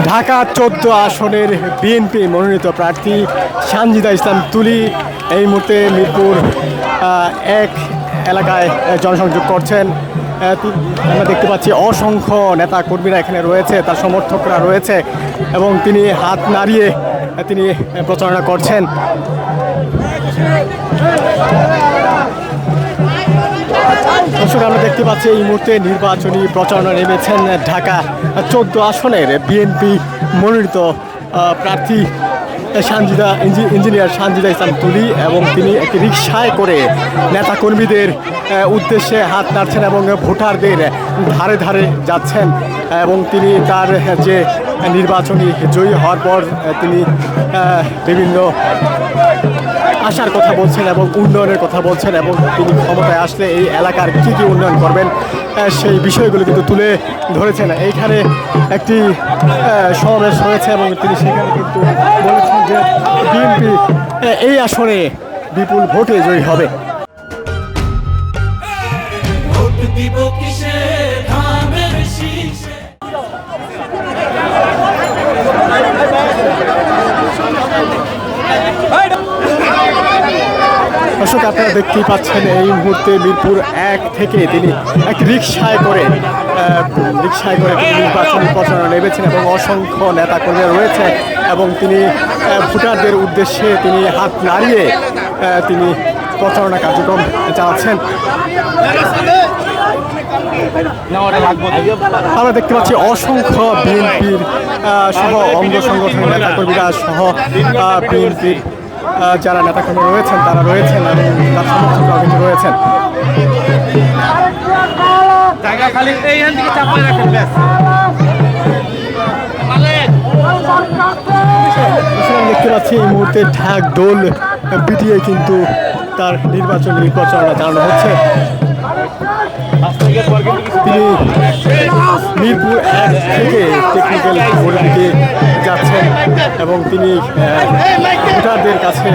ঢাকা 14 আসনের বিএনপি মনোনীত প্রার্থী সানজিদা ইসলাম তুলি এই মুহূর্তে মিরপুর 1 এলাকায় জনসংযোগ করছেন। আমরা দেখতে পাচ্ছি অসংখ্য নেতা কর্মীরা এখানে রয়েছে, তার সমর্থকরা রয়েছে এবং তিনি হাত নাড়িয়ে তিনি প্রচারণা করছেন। দর্শক, আমরা দেখতে পাচ্ছি এই মুহূর্তে নির্বাচনী প্রচারণা নেমেছেন ঢাকা 14 আসনের বিএনপি মনোনীত প্রার্থী ইঞ্জিনিয়ার সানজিদা ইসলাম তুলি এবং তিনি একটি রিকশায় করে নেতাকর্মীদের উদ্দেশ্যে হাত নাড়ছেন এবং ভোটারদের ধারে ধারে যাচ্ছেন এবং তিনি তার যে নির্বাচনী জয়ী হওয়ার পর তিনি বিভিন্ন আশার কথা বলছেন এবং উন্নয়নের কথা বলছেন এবং তিনি ক্ষমতায় আসলে এই এলাকার কী কী উন্নয়ন করবেন সেই বিষয়গুলো কিন্তু তুলে ধরেছেন। এইখানে একটি সমাবেশ হয়েছে এবং তিনি সেখানে কিন্তু বলেছেন যে বিএনপি এই আসনে বিপুল ভোটে জয়ী হবে। দর্শক, আপনারা দেখতেই পাচ্ছেন এই মুহূর্তে মিরপুর 1 থেকে তিনি এক রিকশায় করে নির্বাচনী প্রচারণা নেমেছেন এবং অসংখ্য নেতাকর্মীরা রয়েছে এবং তিনি ভোটারদের উদ্দেশ্যে তিনি হাত নাড়িয়ে তিনি প্রচারণা কার্যক্রম চালাচ্ছেন। আমরা দেখতে পাচ্ছি অসংখ্য বিএনপির সহ অঙ্গ সংগঠনের নেতাকর্মীরা সহ বিএনপির যারা নেতাকর্মী রয়েছেন তারা রয়েছেন এবং তার সমর্থকরাও কিন্তু রয়েছেন। দেখতে পাচ্ছি এই মুহূর্তে ঢাক ঢোল পিটিয়ে কিন্তু তার নির্বাচনী প্রচারণা চালানো হচ্ছে। তিনি মিরপুর 1 থেকে টেকনিক্যাল ভোট দিতে যাচ্ছেন এবং তিনি ভোটারদের কাছে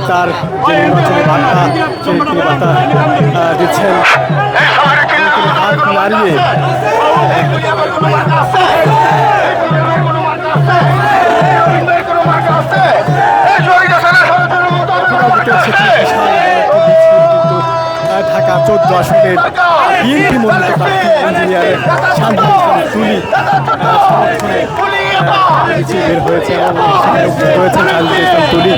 তার যে নির্বাচনী বার্তা সেই বার্তা দিচ্ছেন। হাত নাড়িয়ে ঢাকা 14 আসনের বিএনপি মনোনীত প্রার্থী ইঞ্জিনিয়ার সানজিদা ইসলাম তুলি সমর্থনে বের হয়েছে এবং সেখানে উপস্থিত হয়েছেন সানজিদা ইসলাম তুলি।